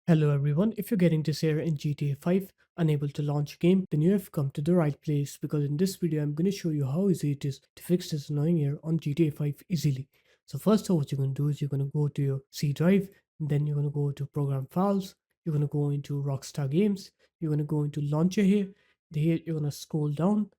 Hello everyone, if you're getting this error in GTA 5, unable to launch game, then you have come to the right place because in this video I'm going to show you how easy it is to fix this annoying error on GTA 5 easily. So first of what you're going to do is you're going to go to your C drive, and then you're going to go to program files, you're going to go into Rockstar Games, you're going to go into launcher here, here you're going to scroll down,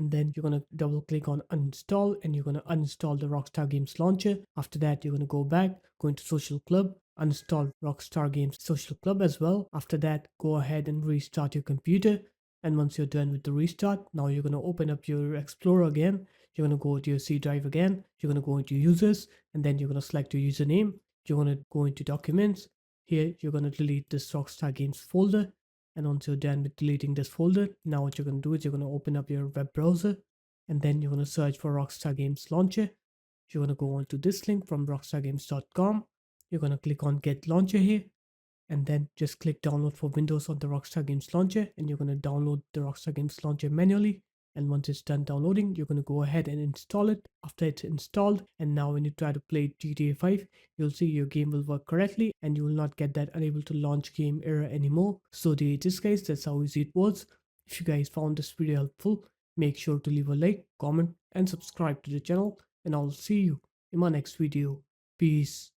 and then you're going to double click on uninstall and you're going to uninstall the Rockstar Games Launcher. After that, you're going to go back, go into Social Club, uninstall Rockstar Games Social Club as well. After that, go ahead and restart your computer. And once you're done with the restart, now you're going to open up your Explorer again. You're going to go to your C drive again. You're going to go into users and then you're going to select your username. You're going to go into documents. Here, you're going to delete this Rockstar Games folder, and once you're done with deleting this folder, now what you're going to do is you're going to open up your web browser and then you're going to search for Rockstar Games Launcher. You're going to go onto this link from rockstargames.com. You're going to click on Get Launcher here and then just click download for Windows on the Rockstar Games Launcher, and you're going to download the Rockstar Games Launcher manually. And once it's done downloading, you're going to go ahead and install it. After it's installed, and now when you try to play GTA 5, you'll see your game will work correctly and you will not get that unable to launch game error anymore. So there it is guys, that's how easy it was. If you guys found this video helpful, make sure to leave a like, comment and subscribe to the channel, and I'll see you in my next video. Peace.